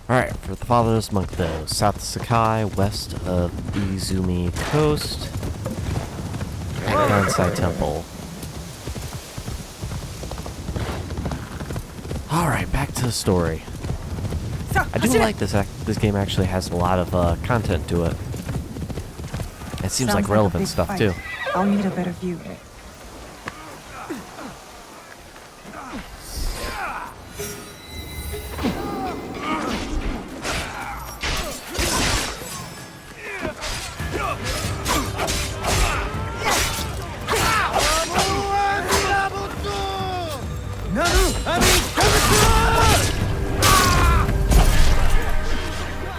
Alright, for the fatherless monk though, south of Sakai, west of Izumi Coast, at Gansai Temple. Alright, back to the story. I do like this game actually has a lot of content to it. It seems like relevant stuff too. I'll need a better view.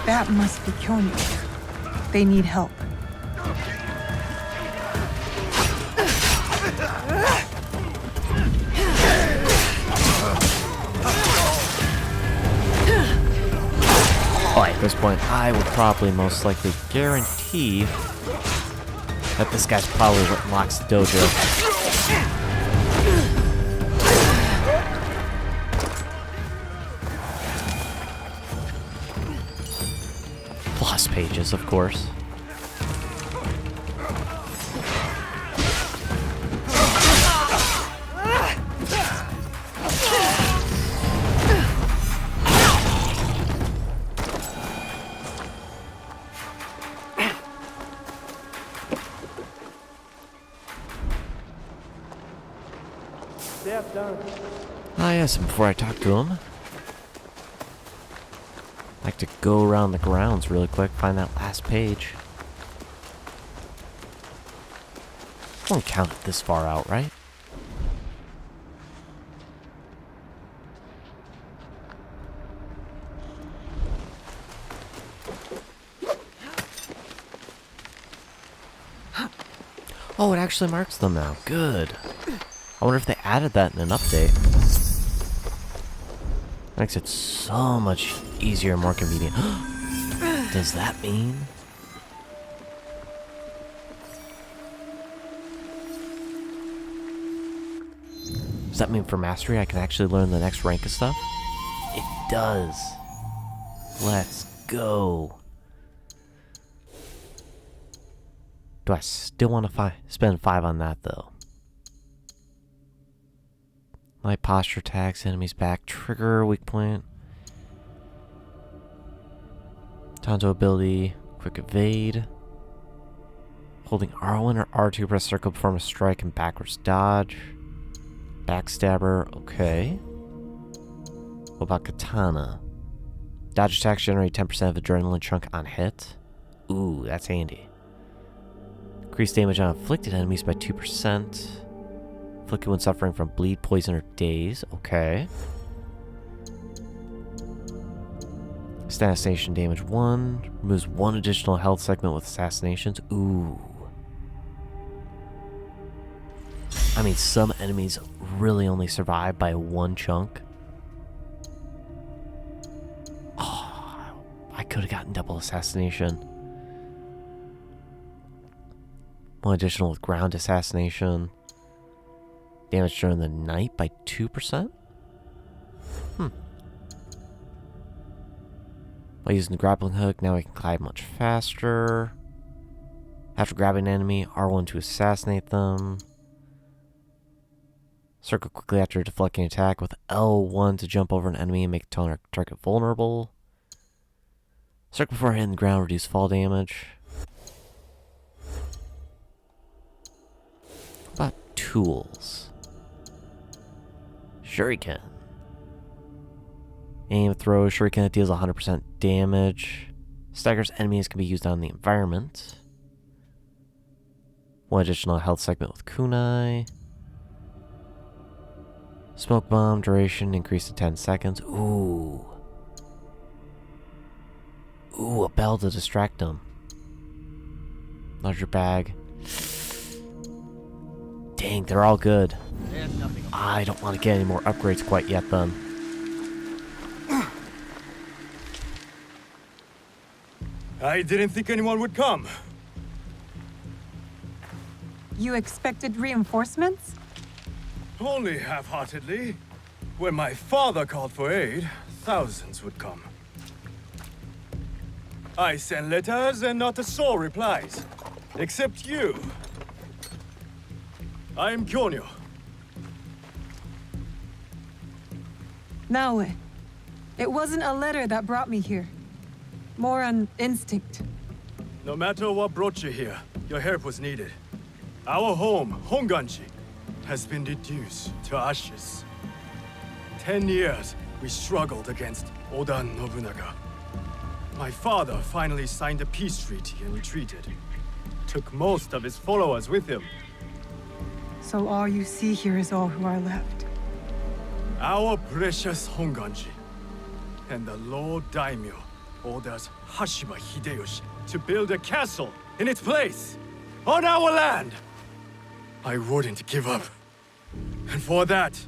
That must be Kyonya. They need help. Oh, at this point, I would probably most likely guarantee that this guy's probably what unlocks the dojo. Plus pages, of course. Ah yes, and before I talk to him, I'd like to go around the grounds really quick, find that last page. I won't count it this far out, right? Oh, it actually marks them now. Good. I wonder if they added that in an update. Makes it so much easier and more convenient. Does that mean? Does that mean for mastery I can actually learn the next rank of stuff? It does. Let's go. Do I still want to spend 5 on that though? Light posture attacks, enemies back, trigger, weak point. Tanto ability, quick evade. Holding R1 or R2, press circle, perform a strike and backwards dodge. Backstabber, okay. What about katana? Dodge attacks generate 10% of adrenaline chunk on hit. Ooh, that's handy. Increase damage on afflicted enemies by 2%. Afflicted when suffering from bleed, poison, or daze. Okay. Assassination damage 1. Removes 1 additional health segment with assassinations. Ooh. I mean, some enemies really only survive by 1 chunk. Oh, I could have gotten double assassination. 1 additional with ground assassination. Damage during the night by 2%? By using the grappling hook, now I can climb much faster. After grabbing an enemy, R1 to assassinate them. Circle quickly after deflecting an attack with L1 to jump over an enemy and make a target vulnerable. Circle before hitting the ground, reduce fall damage. What about tools? Shuriken. Aim, throw, shuriken that deals 100% damage. Staggers enemies can be used on the environment. 1 additional health segment with kunai. Smoke bomb, duration increased to 10 seconds. Ooh. Ooh, a bell to distract them. Larger bag. Dang, they're all good. I don't want to get any more upgrades quite yet then. I didn't think anyone would come. You expected reinforcements? Only half-heartedly. When my father called for aid, thousands would come. I send letters and not a soul replies. Except you. I am Kyonyo. Naoe, it wasn't a letter that brought me here. More an instinct. No matter what brought you here, your help was needed. Our home, Honganji, has been reduced to ashes. 10 years we struggled against Oda Nobunaga. My father finally signed a peace treaty and retreated. Took most of his followers with him. So all you see here is all who are left. Our precious Honganji. And the Lord Daimyo orders Hashiba Hideyoshi to build a castle in its place, on our land. I wouldn't give up. And for that,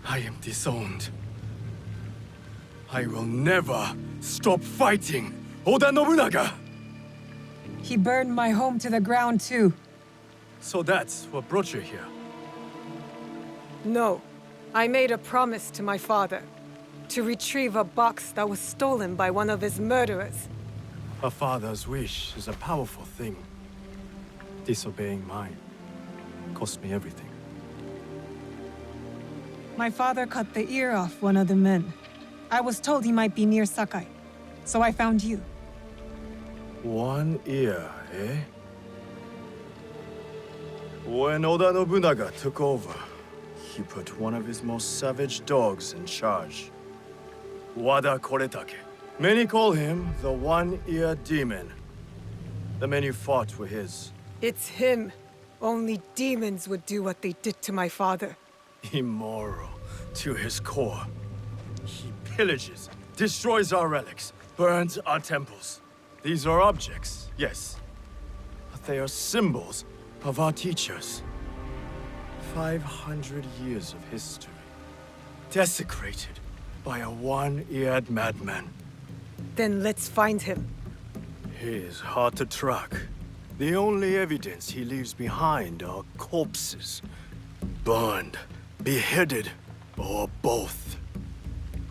I am disowned. I will never stop fighting Oda Nobunaga! He burned my home to the ground too. So that's what brought you here. No. I made a promise to my father to retrieve a box that was stolen by one of his murderers. A father's wish is a powerful thing. Disobeying mine cost me everything. My father cut the ear off one of the men. I was told he might be near Sakai, so I found you. One ear, eh? When Oda Nobunaga took over, he put one of his most savage dogs in charge. Wada Koretake. Many call him the One-Ear Demon. The men you fought were his. It's him. Only demons would do what they did to my father. Immoral to his core. He pillages, destroys our relics, burns our temples. These are objects, yes, but they are symbols of our teachers. 500 years of history, desecrated by a one-eared madman. Then let's find him. He is hard to track. The only evidence he leaves behind are corpses. Burned, beheaded, or both.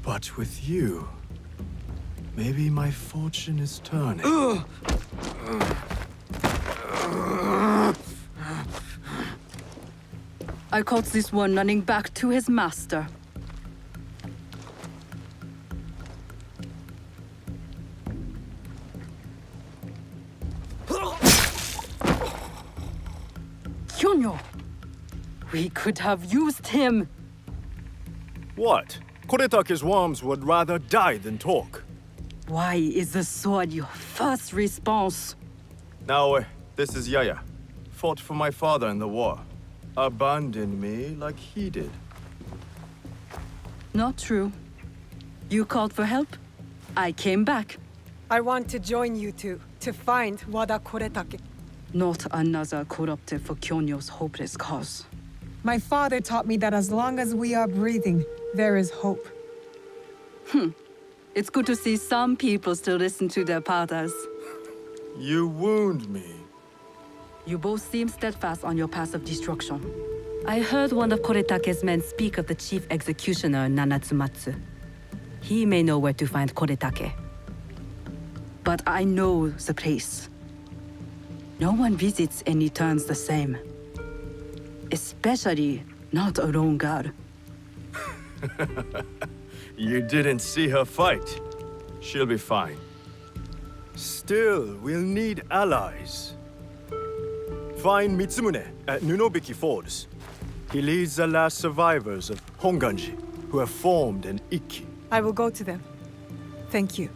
But with you, maybe my fortune is turning. I caught this one running back to his master. Kyonyo! We could have used him! What? Koretake's worms would rather die than talk. Why is the sword your first response? Naoe, this is Yaya. Fought for my father in the war. Abandoned me like he did. Not true. You called for help. I came back. I want to join you two to find Wada Koretake. Not another corrupted for Kyonyo's hopeless cause. My father taught me that as long as we are breathing, there is hope. It's good to see some people still listen to their fathers. You wound me. You both seem steadfast on your path of destruction. I heard one of Koretake's men speak of the chief executioner, Nanatsumatsu. He may know where to find Koretake. But I know the place. No one visits and returns the same. Especially not a lone guard. You didn't see her fight. She'll be fine. Still, we'll need allies. Find Mitsumune at Nunobiki Falls. He leads the last survivors of Honganji, who have formed an Ikki. I will go to them. Thank you.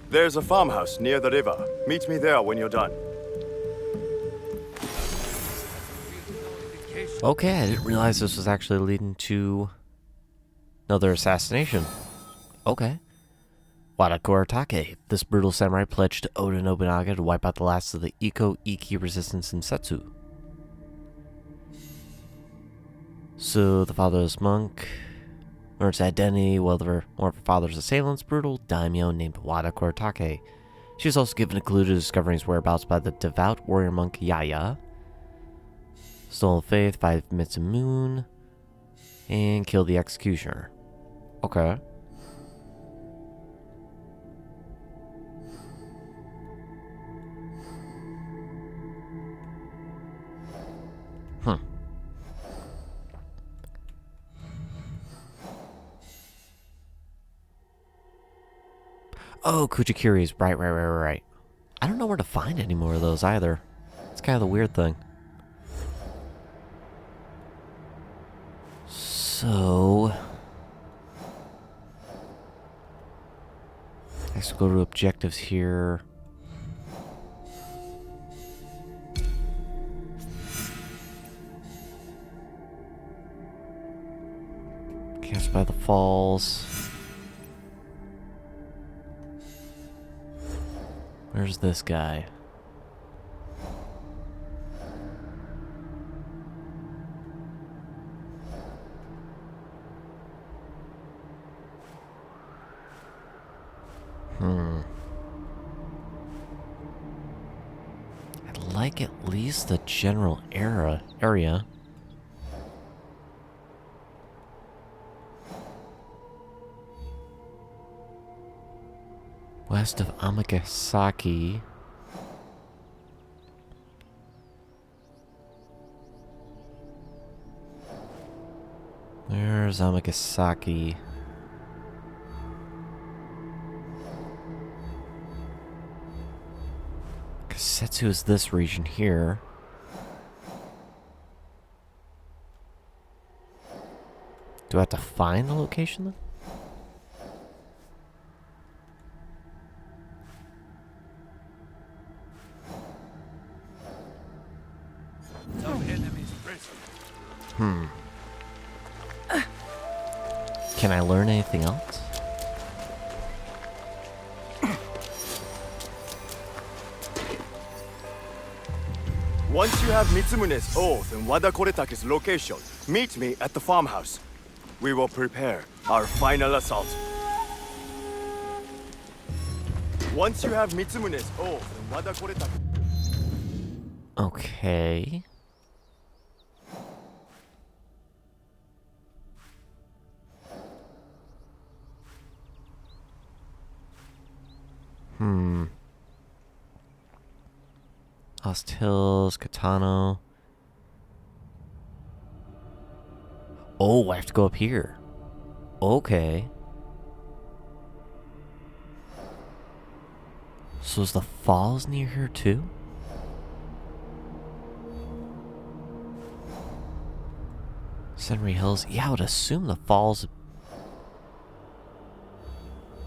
There's a farmhouse near the river. Meet me there when you're done. Okay, I didn't realize this was actually leading to another assassination. Okay. Wada Koretake. This brutal samurai pledged to Oda Nobunaga to wipe out the last of the Ikki resistance in Setsu. So, the fatherless monk learns the identity while one of her father's assailants, brutal daimyo named Wada Koretake. She was also given a clue to discovering his whereabouts by the devout warrior monk Yaya. Stolen faith by Mitsumune, and killed the executioner. Okay. Oh, Kuchikiri's. Right. I don't know where to find any more of those either. It's kind of the weird thing. So... let's go to objectives here. Cast by the falls. Where's this guy? I'd like at least the general area. West of Amagasaki. There's Amagasaki. Kasetsu is this region here. Do I have to find the location then? Some enemies present. Can I learn anything else? Once you have Mitsumune's oath and Wada Koretake's location, meet me at the farmhouse. We will prepare our final assault. Once you have Mitsumune's oath and Wada Koretake... Okay. Lost Hills, Katano. Oh, I have to go up here. Okay. So is the falls near here too? Senri Hills. Yeah, I would assume the falls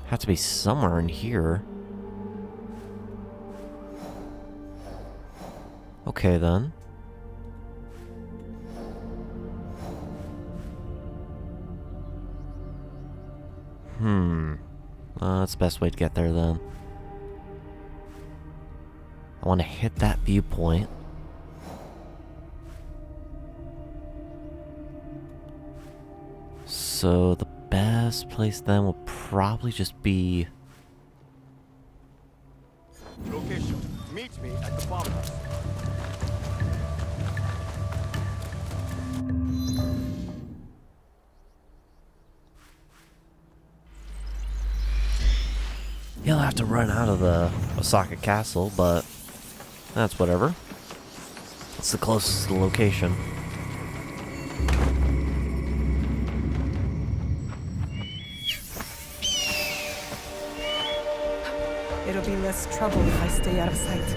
have to be somewhere in here. Okay then. That's the best way to get there then. I want to hit that viewpoint. So the best place then will probably just be... Location. Meet me at the farmhouse. You'll have to run out of the Osaka Castle, but that's whatever. It's the closest to the location. It'll be less trouble if I stay out of sight.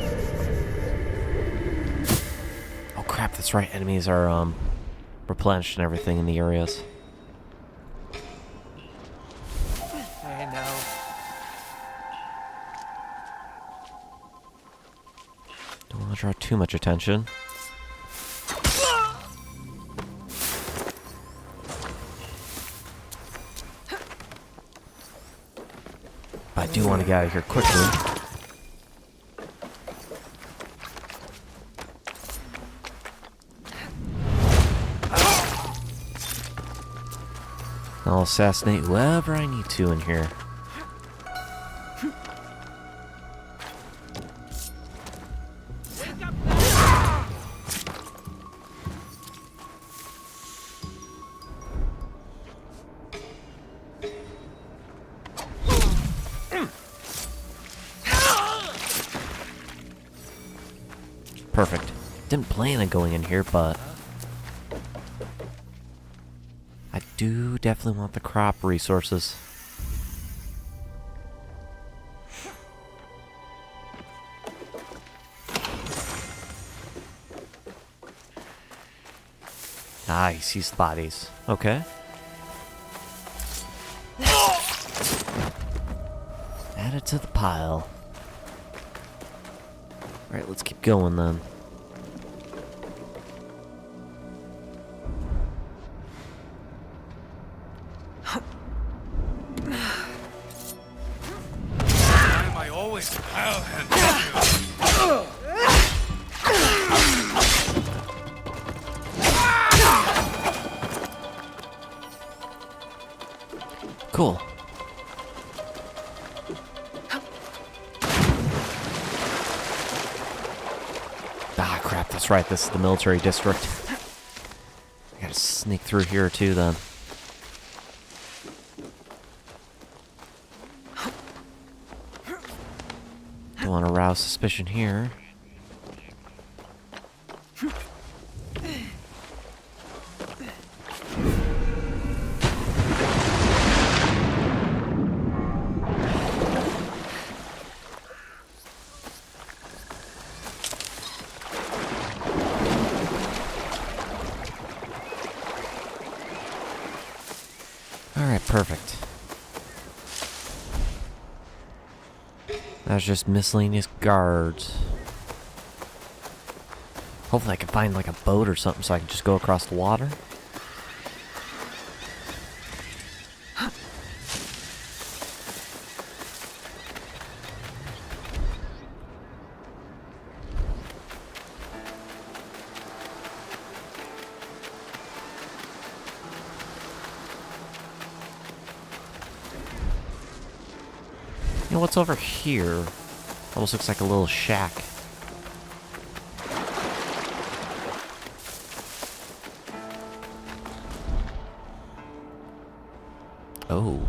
Oh crap, that's right. Enemies are replenished and everything in the areas. I know. Don't want to draw too much attention. But I do want to get out of here quickly. I'll assassinate whoever I need to in here. Perfect. Didn't plan on going in here, but I do definitely want the crop resources. Ah, he sees the bodies. Okay. Add it to the pile. Alright, let's keep going then. Why am I always Cool. Ah, crap, that's right. This is the military district. I gotta sneak through here too then. Don't want to arouse suspicion here. Alright, perfect. That's just miscellaneous guards. Hopefully I can find like a boat or something so I can just go across the water. You know what's over here? Almost looks like a little shack. Oh.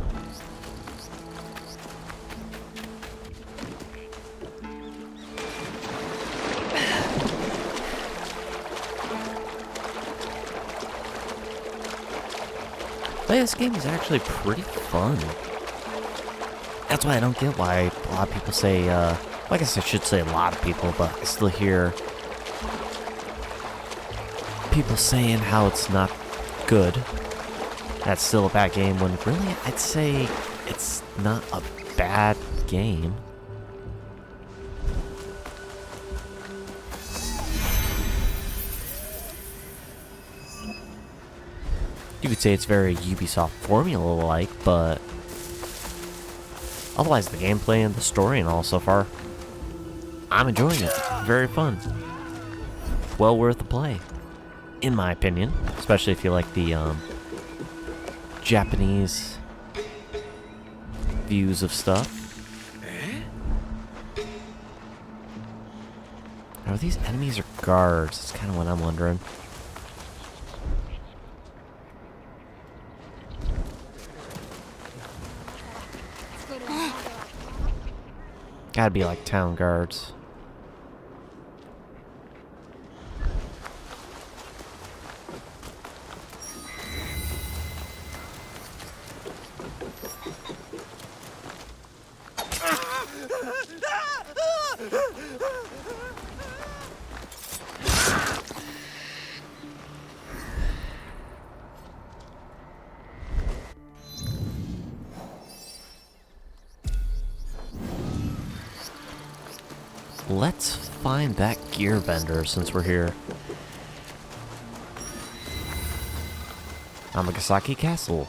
But this game is actually pretty fun. That's why I don't get why a lot of people say, well, I guess I should say a lot of people, but I still hear people saying how it's not good. That's still a bad game, when really I'd say it's not a bad game. You could say it's very Ubisoft formula-like, but otherwise the gameplay and the story and all so far, I'm enjoying it. Very fun. Well worth the play, in my opinion. Especially if you like the Japanese views of stuff. Are these enemies or guards? That's kind of what I'm wondering. Gotta be like town guards. Let's find that gear vendor since we're here. Amagasaki Castle.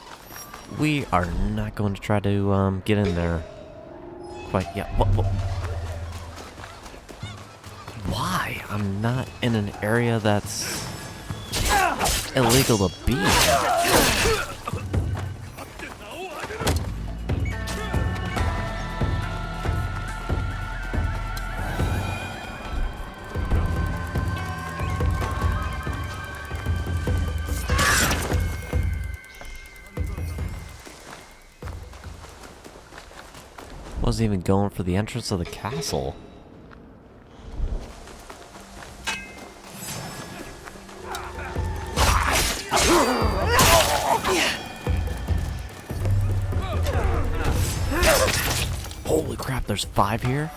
We are not going to try to get in there quite yet. Why? I'm not in an area that's illegal to be in. Wasn't even going for the entrance of the castle. Holy crap, there's 5 here?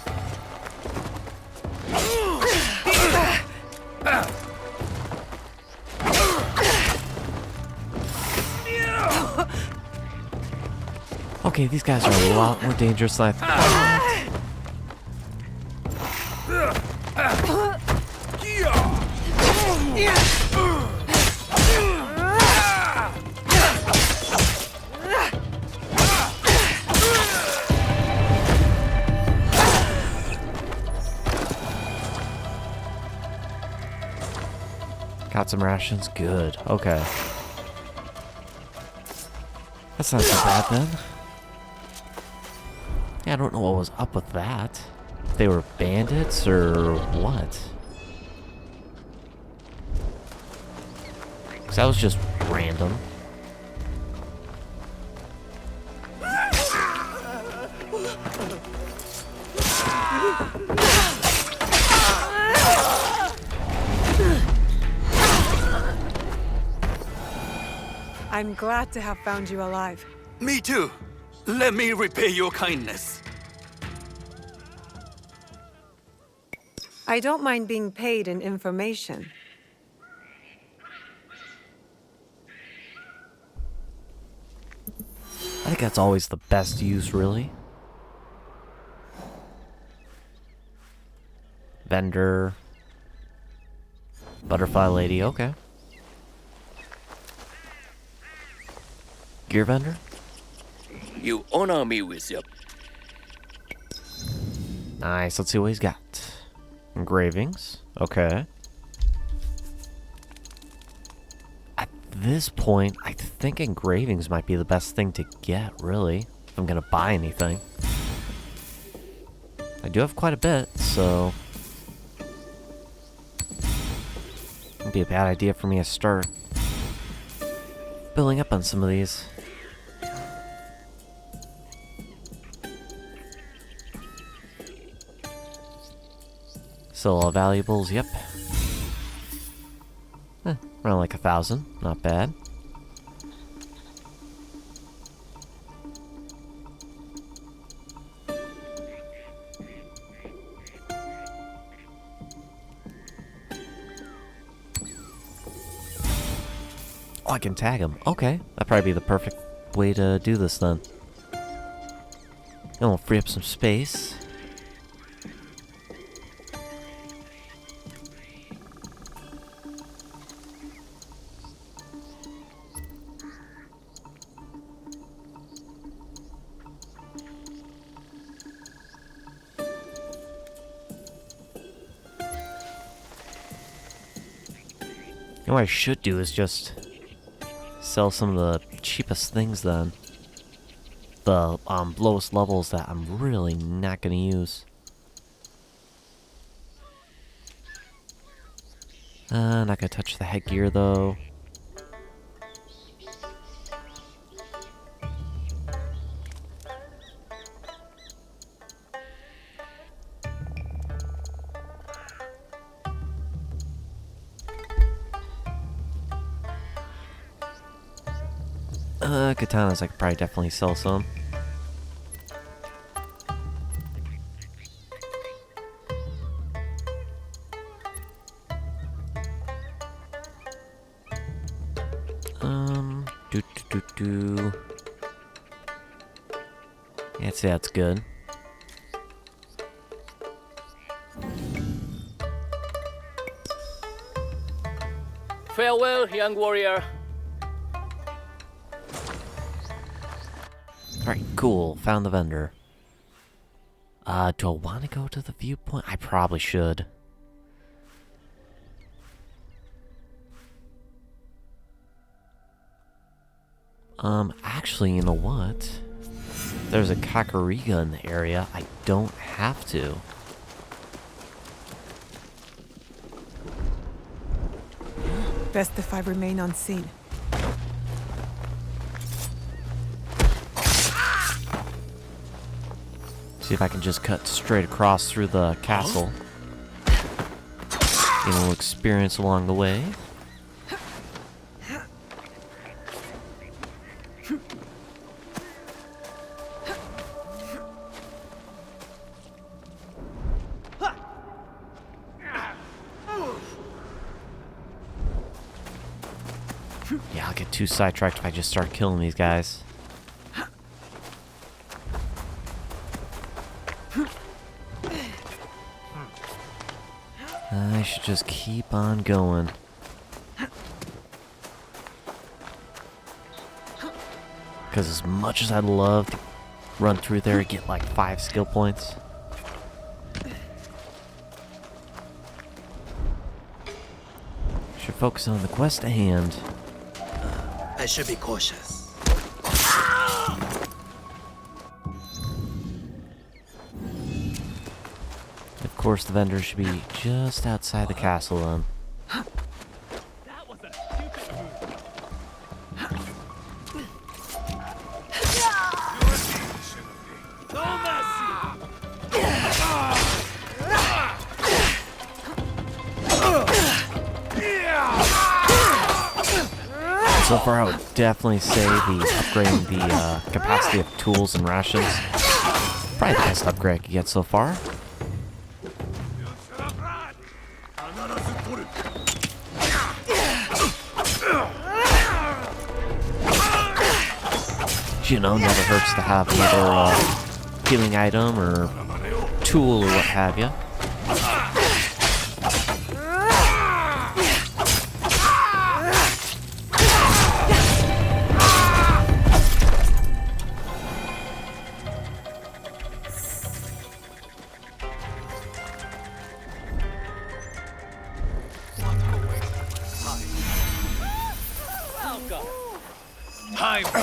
Okay, these guys are a lot more dangerous than I thought. Got some rations? Good. Okay. That's not so bad then. Yeah, I don't know what was up with that. If they were bandits or what? Because that was just random. I'm glad to have found you alive. Me too. Let me repay your kindness. I don't mind being paid in information. I think that's always the best use, really. Vendor. Butterfly lady, okay. Gear vendor? You honor me with your... Nice, let's see what he's got. Engravings, okay. At this point, I think engravings might be the best thing to get, really, if I'm gonna buy anything. I do have quite a bit, so... it'd be a bad idea for me to start building up on some of these. Still all valuables, yep. Around like 1,000, not bad. Oh, I can tag him. Okay, that'd probably be the perfect way to do this then. And we'll free up some space. You know what I should do is just sell some of the cheapest things then. The lowest levels that I'm really not gonna use. Not gonna touch the headgear though. Katanas, I could probably definitely sell some. Yeah, I'd say that's good. Farewell, young warrior. Alright, cool. Found the vendor. Do I want to go to the viewpoint? I probably should. Actually, you know what? There's a Kakarika in the area. I don't have to. Best if I remain unseen. See if I can just cut straight across through the castle. Gain a little experience along the way. Yeah, I'll get too sidetracked if I just start killing these guys. I should just keep on going. Because as much as I'd love to run through there and get like 5 skill points, should focus on the quest at hand. I should be cautious. Of course, the vendor should be just outside the castle then. So far, I would definitely say the upgrading the capacity of tools and rations, probably the best upgrade I could get so far. You know, never hurts to have another healing item or tool or what have you.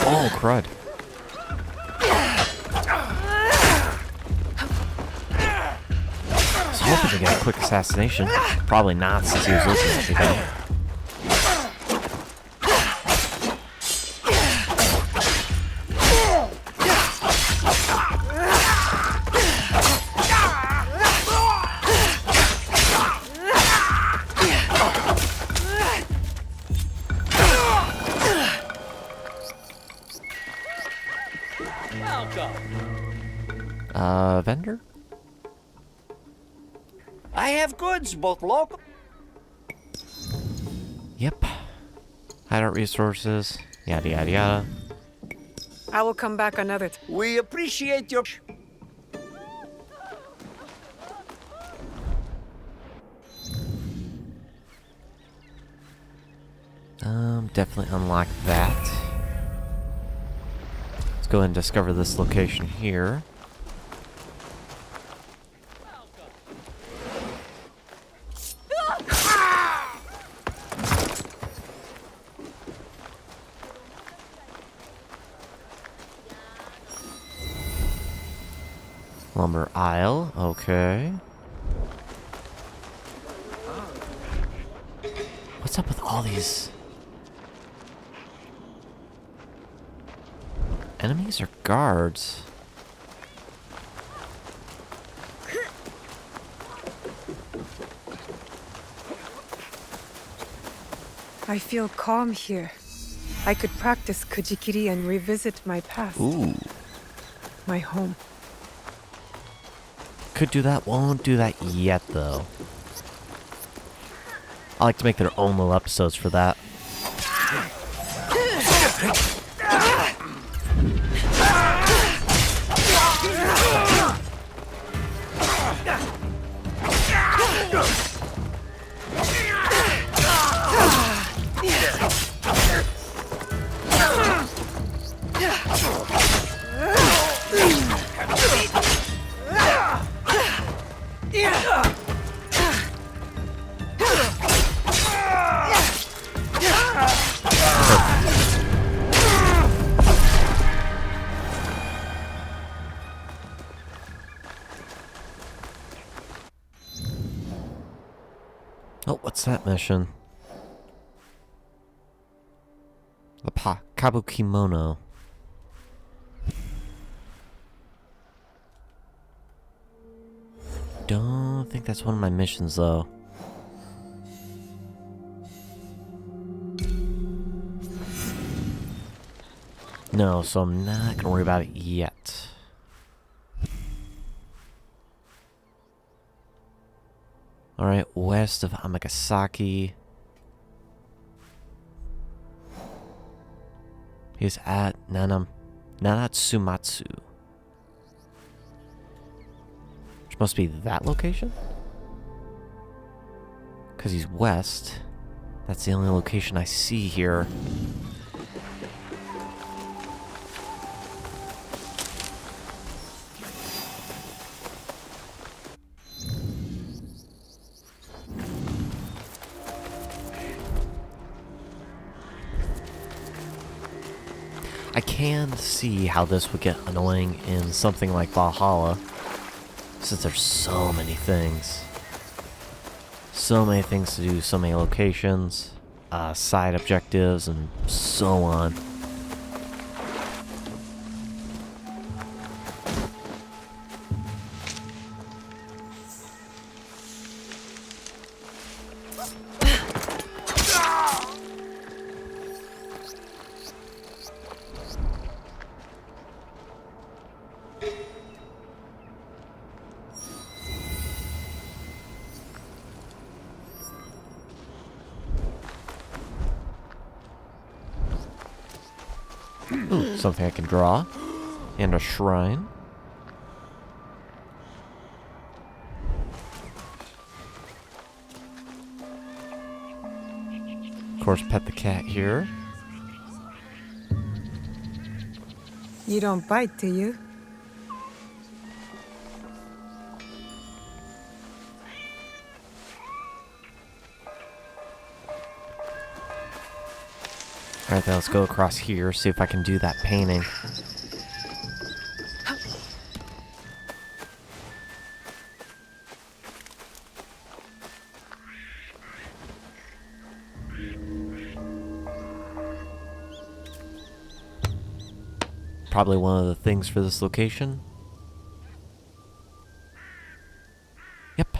Oh, crud. I was hoping to get a quick assassination. Probably not, since he was looking at me though. Vendor? I have goods, both local. Yep. Hideout resources, yada yada yada. I will come back another time. We appreciate your... Definitely unlock that. Let's go ahead and discover this location here. Lumber aisle, okay. What's up with all these enemies or guards? I feel calm here. I could practice Kujikiri and revisit my past. Ooh. My home. Could do that, won't do that yet though. I like to make their own little episodes for that. Oh, what's that mission? The Kabukimono. Don't think that's one of my missions, though. No, so I'm not gonna worry about it yet. Alright, west of Amagasaki. He's at Nanatsumatsu. Must be that location? Because he's west. That's the only location I see here. I can see how this would get annoying in something like Valhalla, since there's so many things. So many things to do, so many locations, side objectives, and so on. Ooh, something I can draw. And a shrine. Of course, pet the cat here. You don't bite, do you? Alright, then let's go across here, see if I can do that painting. Probably one of the things for this location. Yep.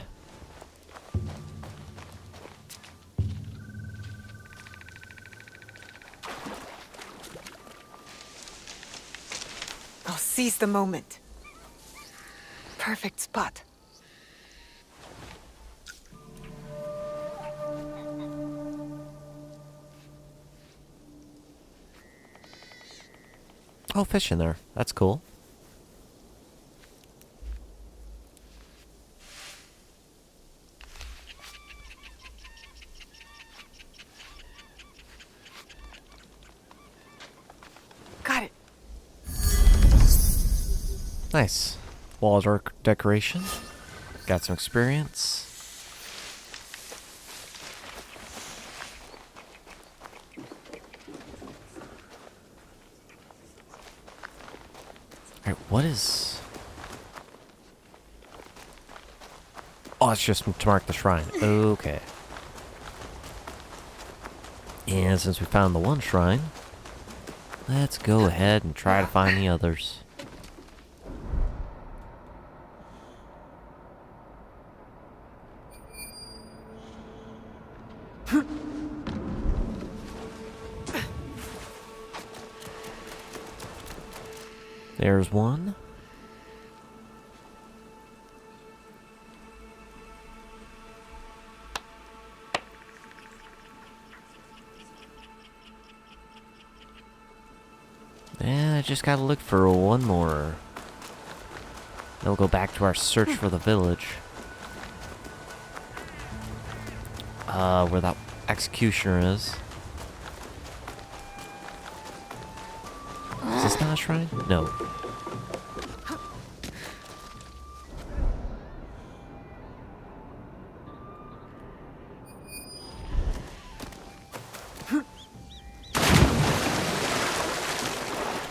I'll seize the moment. Perfect spot. Oh, fish in there. That's cool. Got it. Nice. Wall decoration. Got some experience. Alright, what is... Oh, it's just to mark the shrine. Okay. And since we found the one shrine, let's go ahead and try to find the others. There's one. And I just gotta look for one more. Then we'll go back to our search for the village. Where that executioner is. Is this not a shrine? No.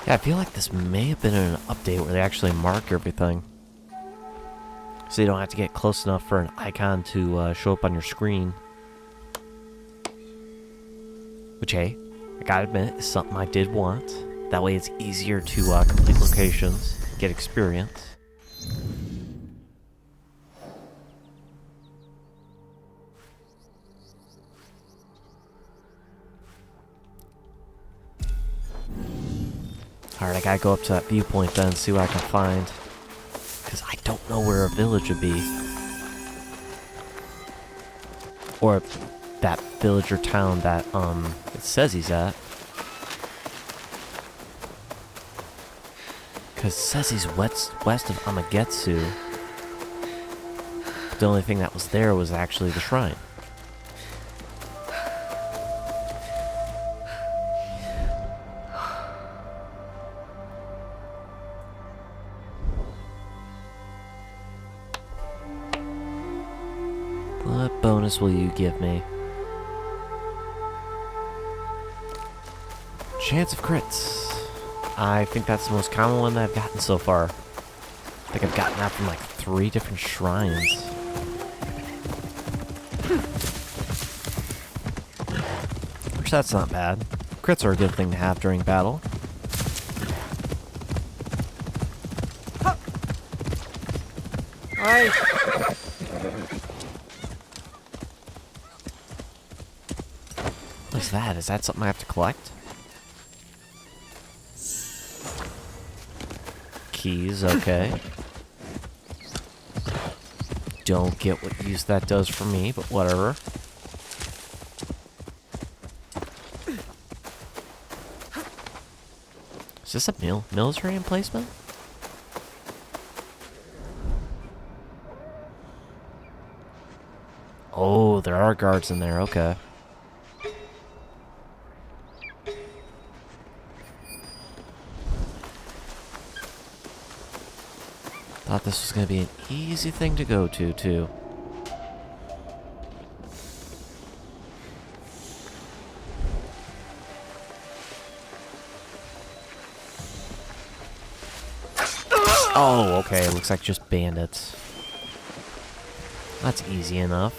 Yeah, I feel like this may have been an update where they actually mark everything. So you don't have to get close enough for an icon to show up on your screen. Which, hey, I gotta admit, is something I did want. That way it's easier to complete locations, get experience. Alright, I gotta go up to that viewpoint then and see what I can find. Because I don't know where a village would be. Or that village or town that, it says he's at. Because it says he's west of Amagetsu. But the only thing that was there was actually the shrine. What bonus will you give me? Chance of crits. I think that's the most common one that I've gotten so far. I think I've gotten that from like 3 different shrines. Which that's not bad. Crits are a good thing to have during battle. Aye. What's that? Is that something I have to collect? Keys, okay. Don't get what use that does for me, but whatever. Is this a military emplacement? Oh, there are guards in there, okay. Thought this was going to be an easy thing to go to, too. Oh, okay. Looks like just bandits. That's easy enough.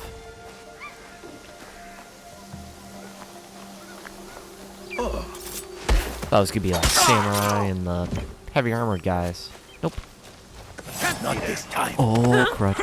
Thought it was going to be like samurai and the heavy armored guys. Nope. Not this time. Oh, crud.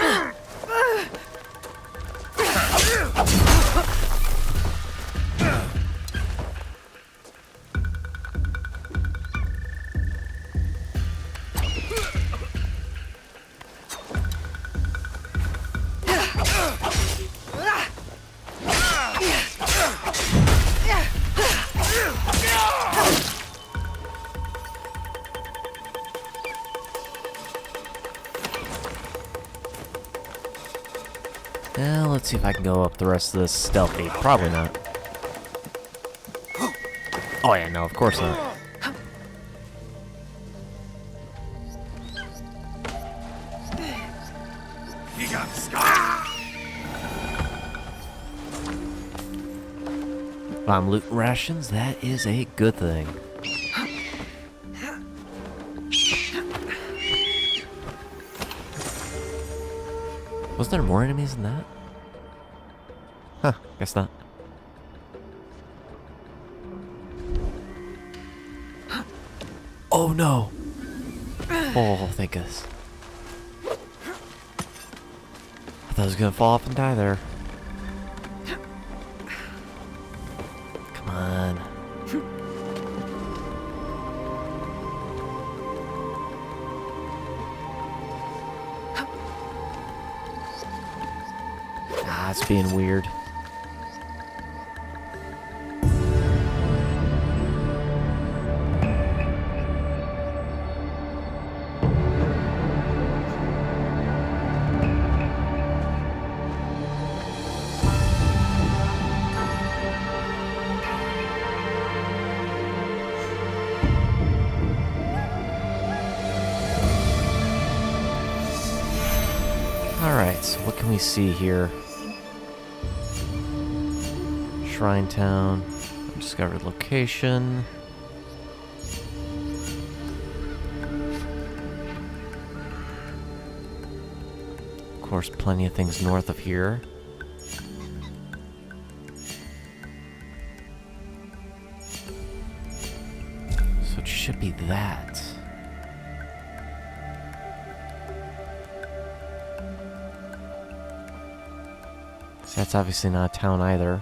Now, let's see if I can go up the rest of this stealthy. Probably not. Oh yeah, no, of course not. You got scar. If I'm looting rations, that is a good thing. Was there more enemies than that? Huh, guess not. Oh no! Oh, thank goodness. I thought I was gonna fall off and die there. Come on. Ah, it's being weird. Alright, so what can we see here? Shrine Town, undiscovered location. Of course, plenty of things north of here. So it should be that. So that's obviously not a town either.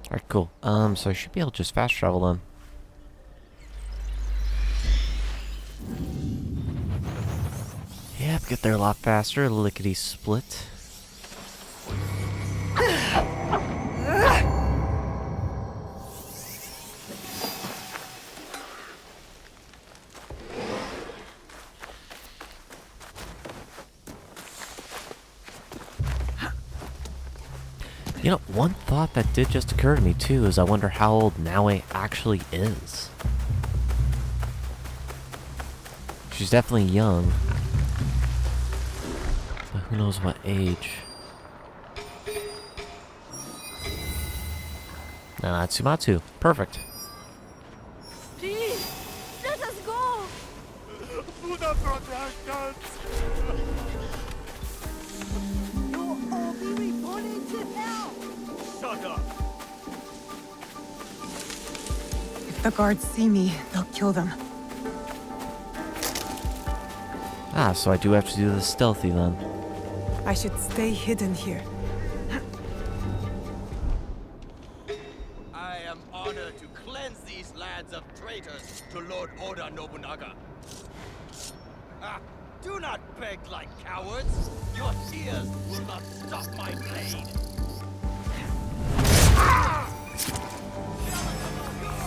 Alright, cool. So I should be able to just fast travel then. Yep, get there a lot faster, lickety split. You know, one thought that did just occur to me too is I wonder how old Naoe actually is. She's definitely young. But who knows what age. Natsumatsu. Perfect. Please, let us go. Buddha protagonists! You'll all be reported to hell. Shut up! If the guards see me, they'll kill them. Ah, so I do have to do this stealthy then. I should stay hidden here. I am honored to cleanse these lands of traitors to Lord Oda Nobunaga. Ah, do not beg like cowards. Your tears will not stop my blade.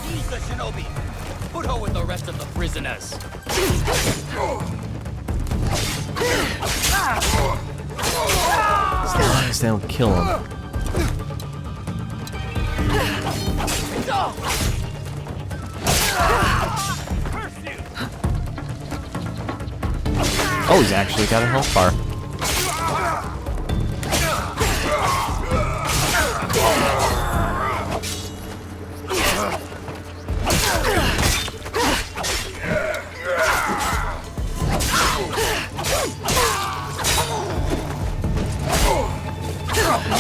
Seize the shinobi. Put her with the rest of the prisoners. As long as they don't kill him. Oh, he's actually got a health bar.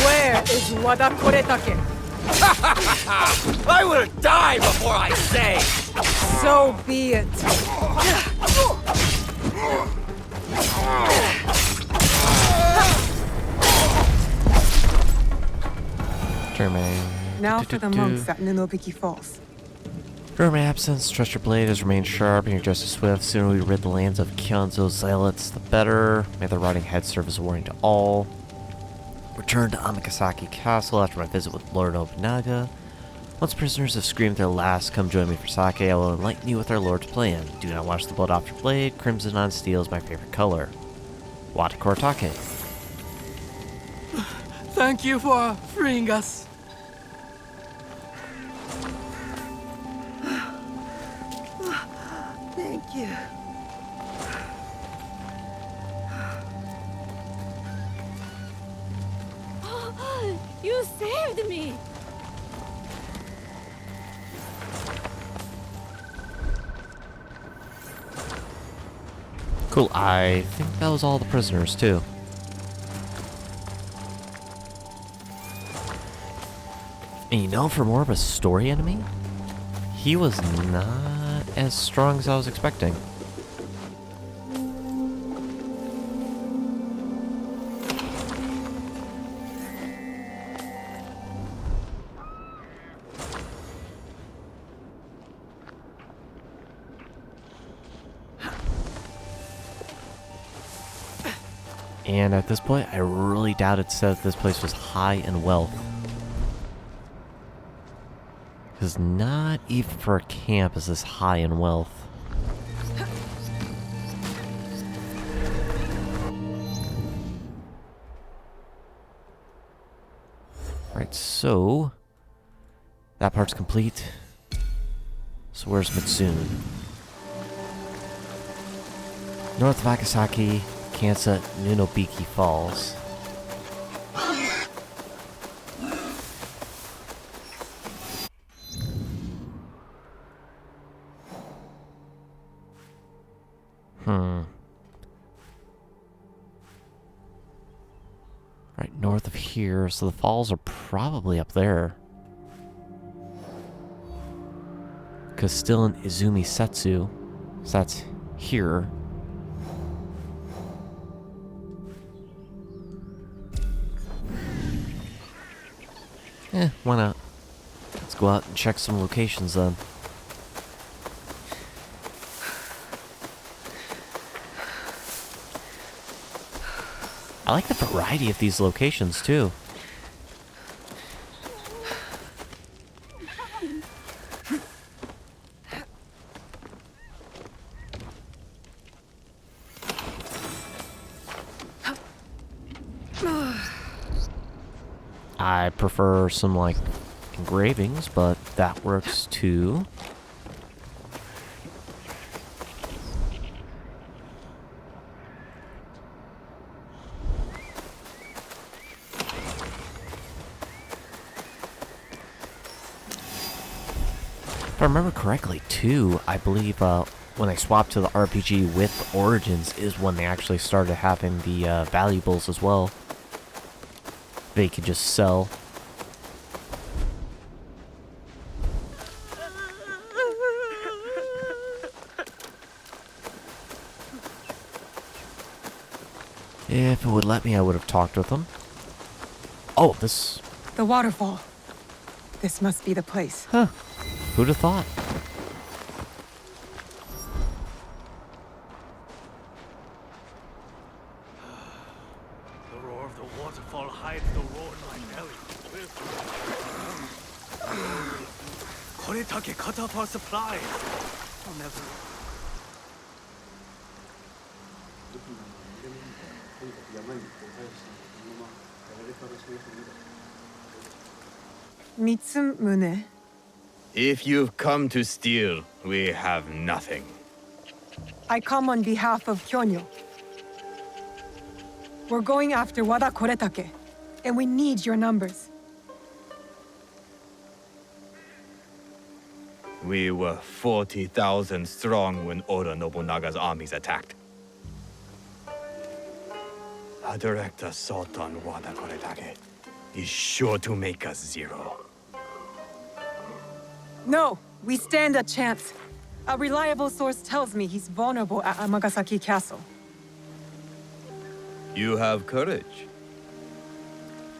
Where is Wada Koretake? I will die before I say. So be it. Germany. Now for the monks at Ninobiki Falls. During my absence, trust your blade has remained sharp and you're just as swift. Sooner we rid the lands of Kyonzo's zealots, the better. May the rotting head serve as a warning to all. Return to Amikasaki Castle after my visit with Lord Nobunaga. Once prisoners have screamed their last, come join me for sake. I will enlighten you with our Lord's plan. Do not wash the blood off your blade. Crimson on steel is my favorite color. Wada Koretake. Thank you for freeing us. Thank you. You saved me. Cool, I think that was all the prisoners too. And you know, for more of a story enemy, he was not as strong as I was expecting. And at this point, I really doubt it said this place was high in wealth. Because not even for a camp is this high in wealth. Right, so that part's complete. So where's Mitsune? North of Akasaki, Kansa, Ninobiki Falls. Right north of here, so the falls are probably up there. Because still in Izumi Setsu, so that's here. Why not? Let's go out and check some locations then. I like the variety of these locations too. I prefer some, like, engravings, but that works too. If I remember correctly, too, I believe when I swapped to the RPG with Origins is when they actually started having the valuables as well. They could just sell. If it would let me, I would have talked with them. Oh, this... The waterfall. This must be the place. Huh. Who'd have thought? The roar of the waterfall hides the roar in my belly. これだけ片 for supplies. I'll never. Mitsumune. If you've come to steal, we have nothing. I come on behalf of Kyonyo. We're going after Wada Koretake, and we need your numbers. We were 40,000 strong when Oda Nobunaga's armies attacked. A direct assault on Wada Koretake is sure to make us zero. No, we stand a chance. A reliable source tells me he's vulnerable at Amagasaki Castle. You have courage.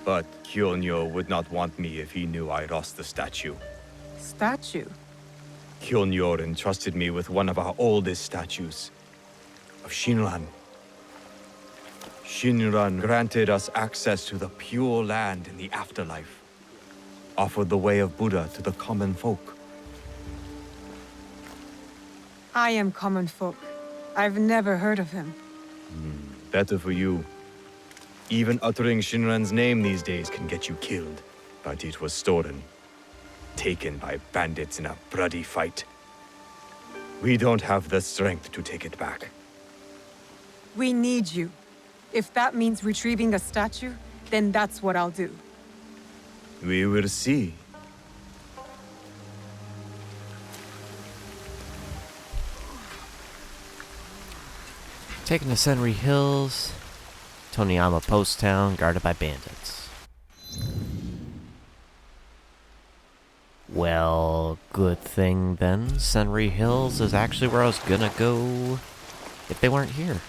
But Kyonyo would not want me if he knew I lost the statue. Statue? Kyonyo entrusted me with one of our oldest statues, of Shinran. Shinran granted us access to the pure land in the afterlife, offered the way of Buddha to the common folk. I am common folk. I've never heard of him. Better for you. Even uttering Shinran's name these days can get you killed. But it was stolen. Taken by bandits in a bloody fight. We don't have the strength to take it back. We need you. If that means retrieving the statue, then that's what I'll do. We will see. Taken to Senri Hills, Toniyama Post Town, guarded by bandits. Well, good thing then. Senri Hills is actually where I was gonna go if they weren't here.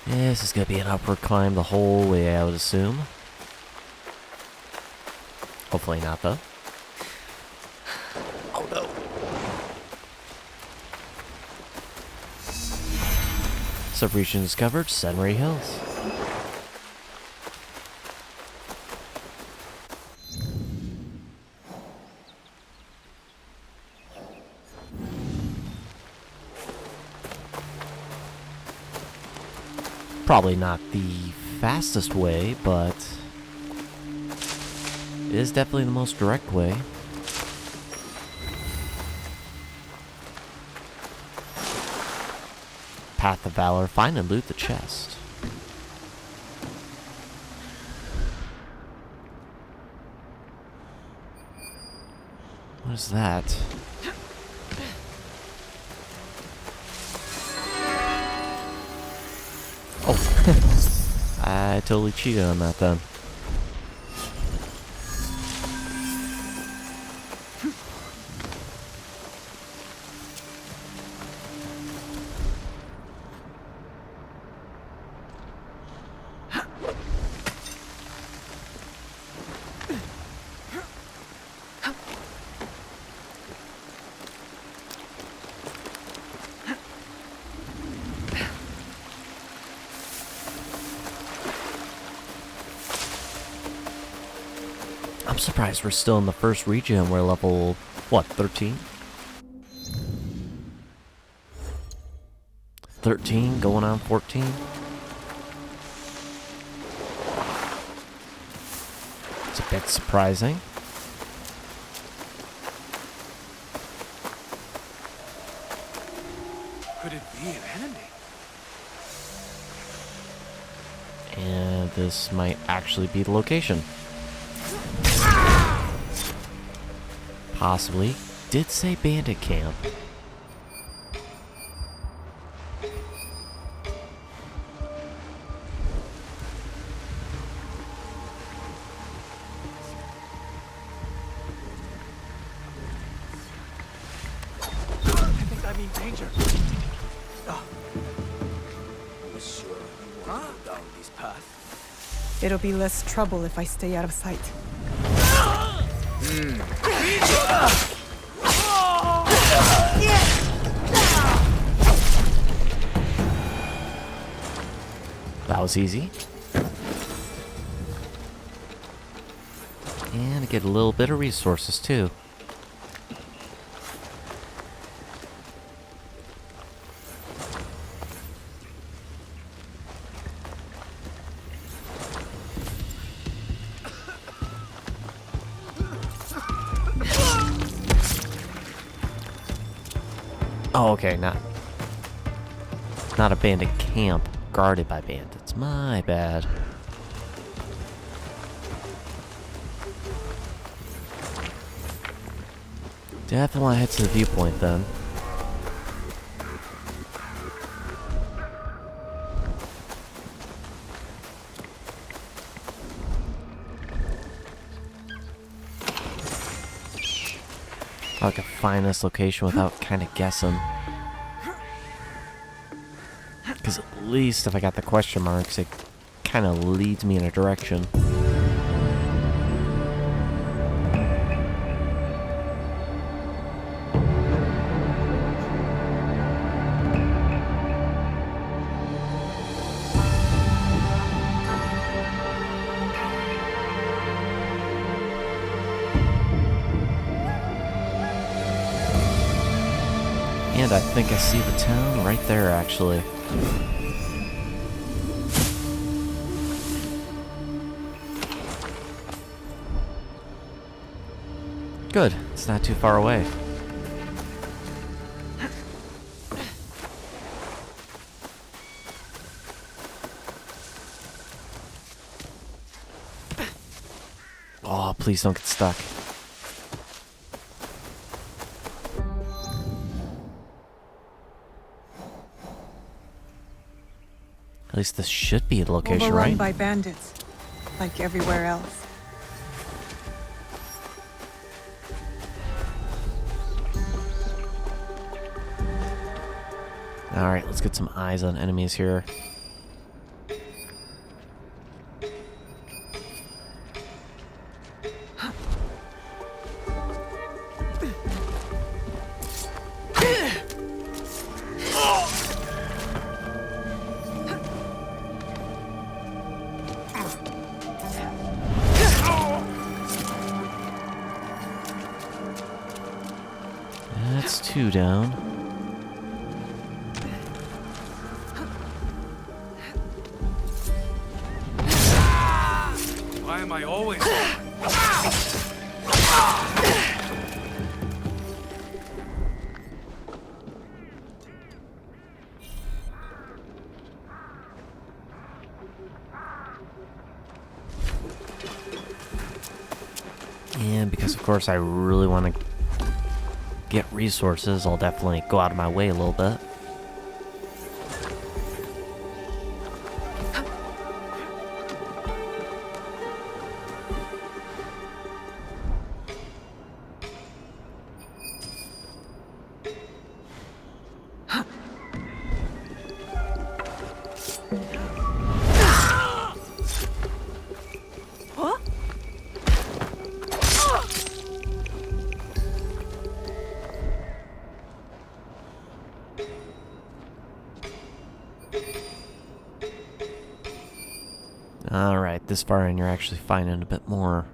Yeah, this is gonna be an upward climb the whole way, I would assume. Hopefully not, though. Oh no. Subregion discovered, Senri Hills. Probably not the fastest way, but it is definitely the most direct way. Path of Valor, find and loot the chest. What is that? Oh, I totally cheated on that then. I'm surprised we're still in the first region. We're level, what, 13? 13 going on 14. It's a bit surprising. Could it be an enemy? And this might actually be the location. Possibly. Did say bandit camp. I think I'm in danger. You sure you want to go down this path? It'll be less trouble if I stay out of sight. That was easy. And I get a little bit of resources too. Oh, okay, not a bandit camp guarded by bandits. My bad. Definitely want to head to the viewpoint then. I can find this location without kind of guessing. Because at least if I got the question marks, it kind of leads me in a direction. And I think I see the town right there, actually. Good. It's not too far away. Oh, please don't get stuck. At least this should be the location, Overrun right? by bandits, like everywhere else. Alright, let's get some eyes on enemies here. That's two down. Why am I always... And because, of course, I really want to get resources, I'll definitely go out of my way a little bit. Alright, this far in you're actually finding a bit more.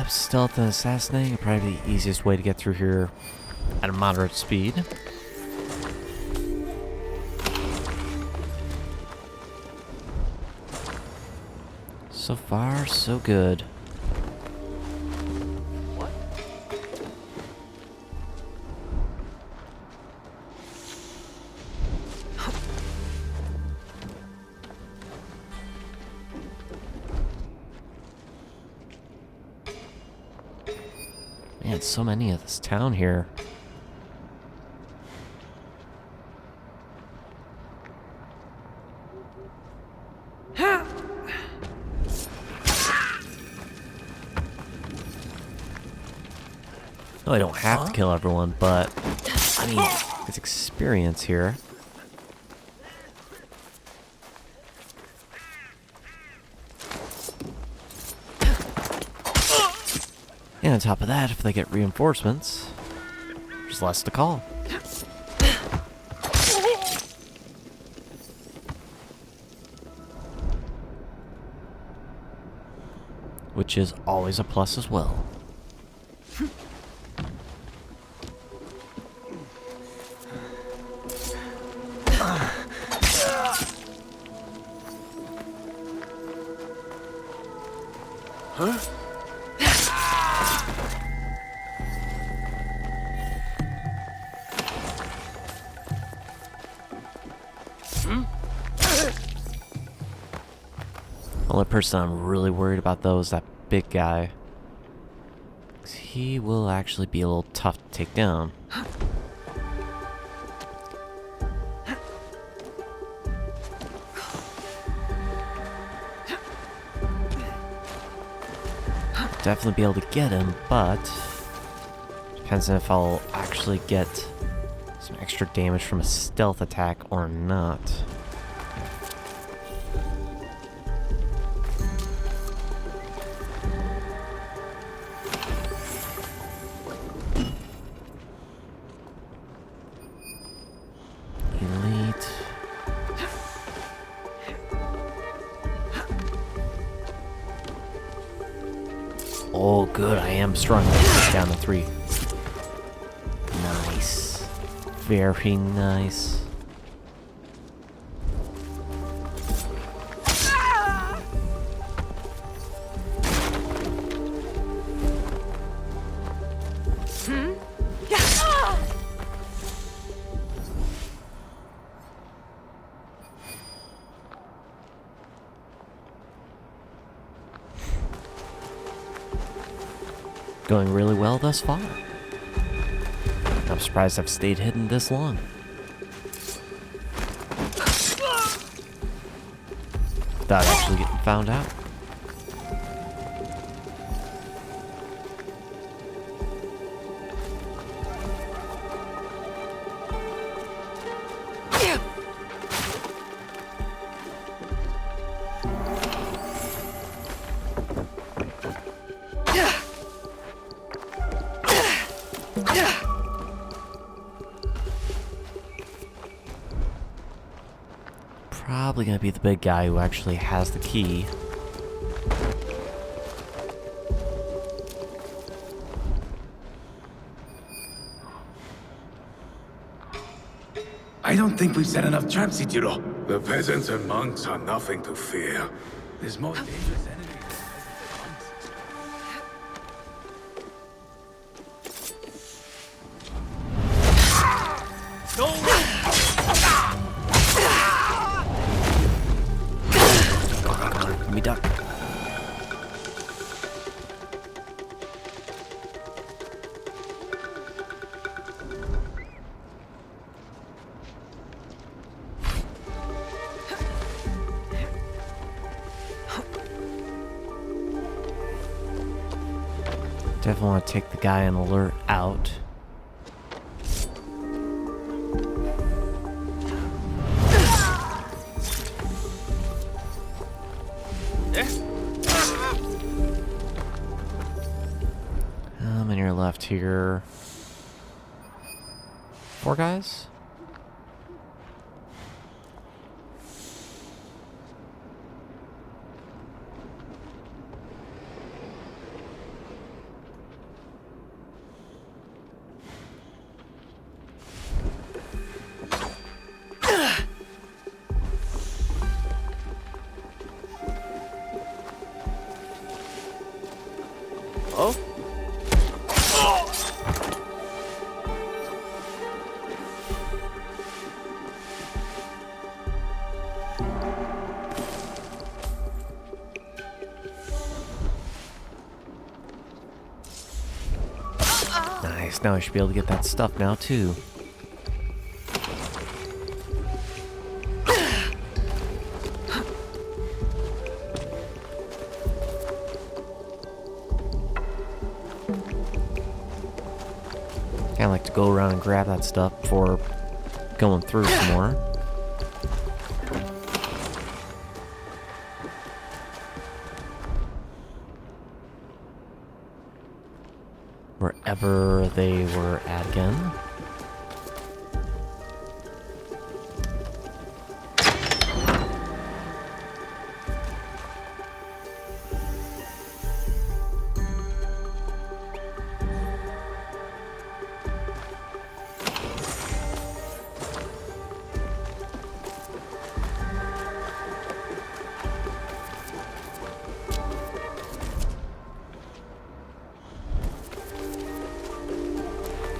Stealth and assassinating, probably the easiest way to get through here at a moderate speed. So far, so good. Man, so many of this town here. No, I don't have to kill everyone, but I mean, it's experience here. And on top of that, if they get reinforcements, there's less to call. Which is always a plus as well. Huh? Only person I'm really worried about though is that big guy. 'Cause he will actually be a little tough to take down. Definitely be able to get him, but depends on if I'll actually get some extra damage from a stealth attack or not. Elite. Oh, good. I am strong enough to get down to 3. Nice. Very nice. Going really well thus far. I'm surprised I've stayed hidden this long. Without actually getting found out. Probably gonna be the big guy who actually has the key. I don't think we've set enough traps, Ichiro. The peasants and monks are nothing to fear. There's more dangerous enemies. Let me duck. Definitely want to take the guy on alert out. How many are left here? 4 guys? Oh? Nice, now I should be able to get that stuff now too. Kinda like to go around and grab that stuff before going through some more. Wherever they were at again.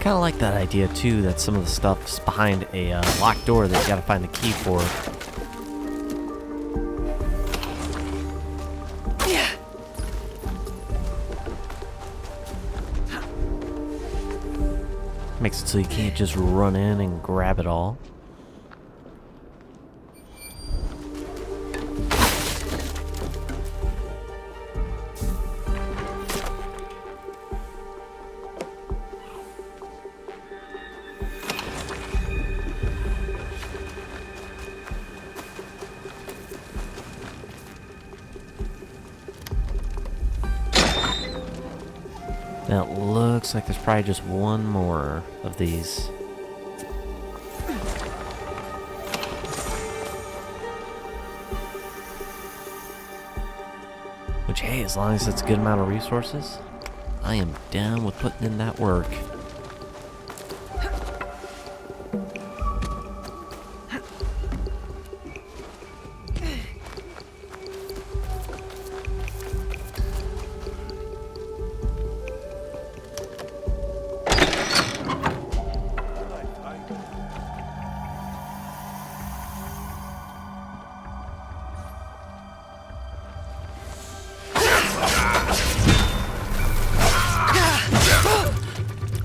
Kind of like that idea too, that some of the stuff's behind a locked door that you gotta find the key for. Makes it so you can't just run in and grab it all. Now it looks like there's probably just one more of these. Which, hey, as long as it's a good amount of resources, I am down with putting in that work.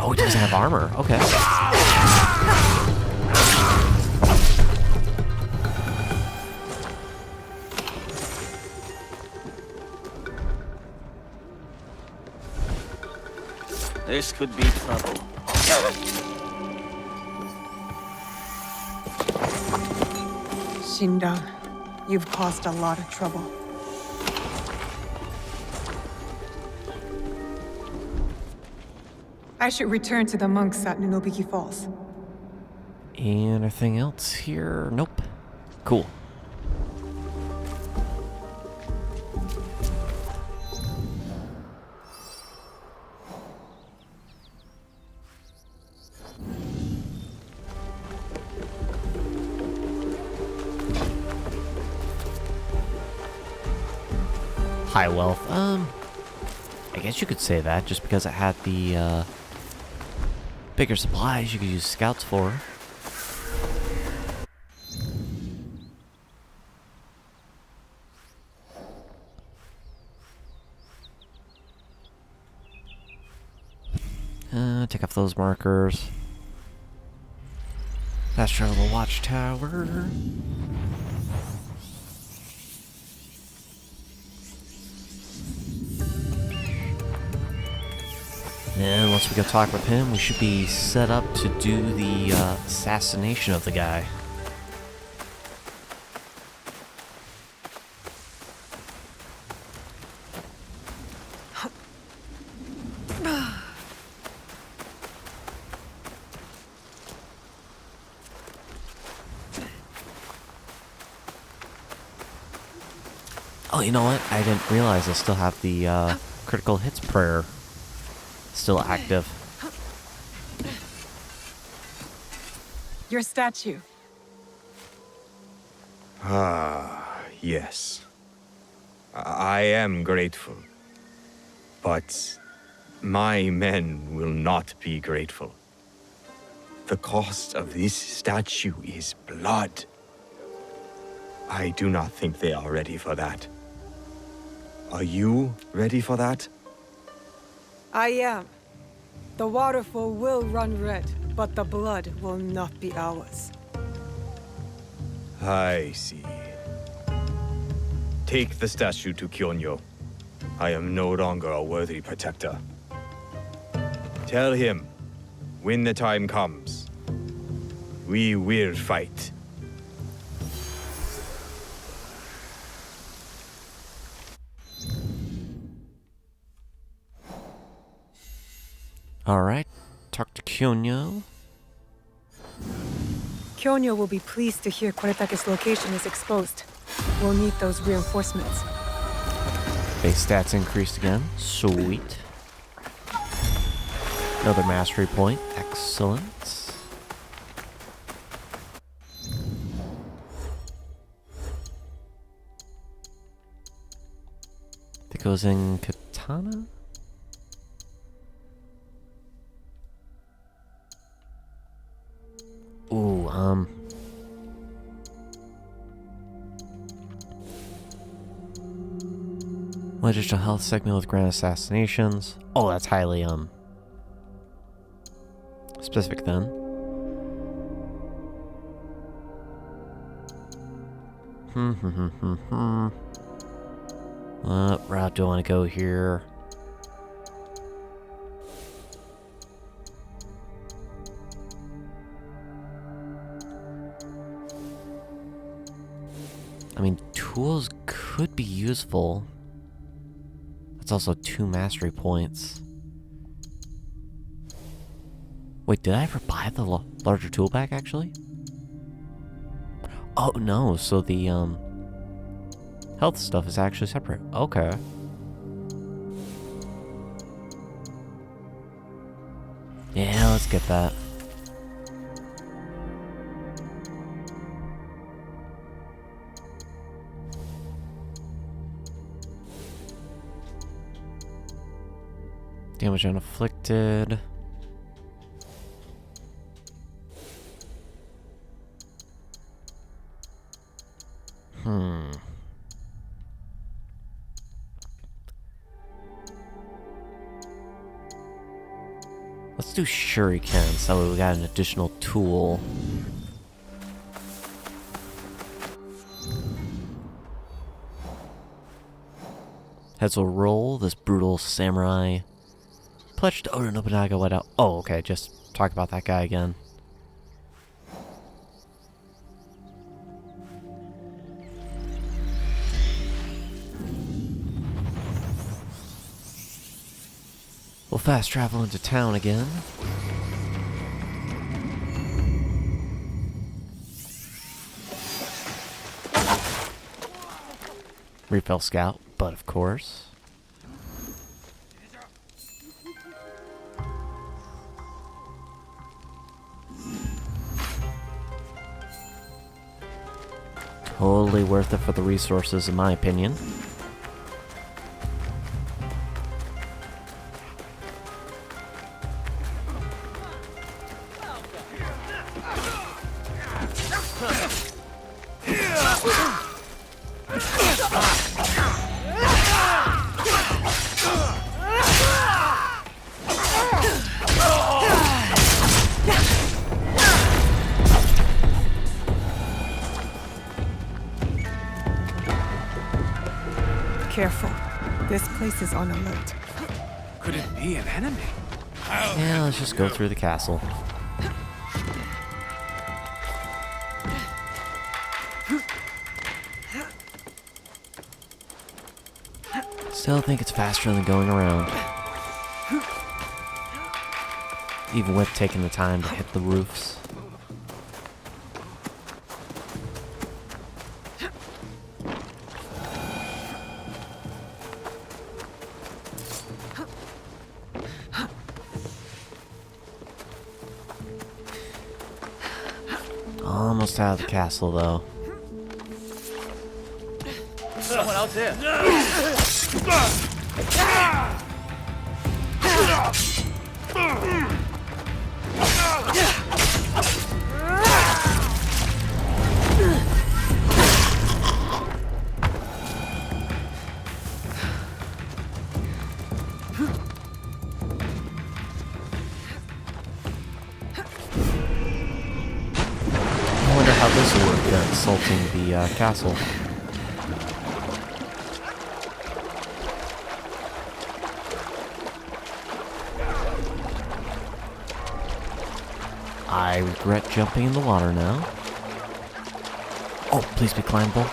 Oh, it doesn't have armor. Okay. This could be trouble. Shinda, you've caused a lot of trouble. I should return to the monks at Ninobiki Falls. Anything else here? Nope. Cool. High wealth. I guess you could say that just because it had the bigger supplies you could use scouts for. Take off those markers. Fast travel to the watchtower. And once we go talk with him, we should be set up to do the assassination of the guy. Oh, you know what? I didn't realize I still have the critical hits prayer still active. Your statue. Ah, yes. I am grateful. But My men will not be grateful. The cost of this statue is blood. I do not think they are ready for that. Are you ready for that? I am. The waterfall will run red, but the blood will not be ours. I see. Take the statue to Kyonyo. I am no longer a worthy protector. Tell him, when the time comes, we will fight. Alright, talk to Kyonyo. Kyonyo will be pleased to hear Koretake's location is exposed. We'll need those reinforcements. Base stats increased again. Sweet. Another mastery point. Excellent. That goes in katana? Ooh, one additional health segment with grand assassinations. Oh, that's highly, specific then. What route do I want to go here? I mean, tools could be useful. That's also 2 mastery points. Wait, did I ever buy the larger tool pack, actually? Oh, no, so the, health stuff is actually separate. Okay. Yeah, let's get that. Damage unafflicted. Let's do shuriken, so we got an additional tool. Heads will roll, this brutal samurai. Pledged to Oda Nobunaga went out. Oh, okay, just talk about that guy again. We'll fast travel into town again. Refill scout, but of course. Totally worth it for the resources, in my opinion. Careful. This place is on alert. Could it be an enemy? Yeah, let's just go through the castle. Still think it's faster than going around. Even with taking the time to hit the roofs. Almost out of the castle, though. Someone out there. I wonder how this will work, insulting the castle. I regret jumping in the water now. Oh, please be climbable.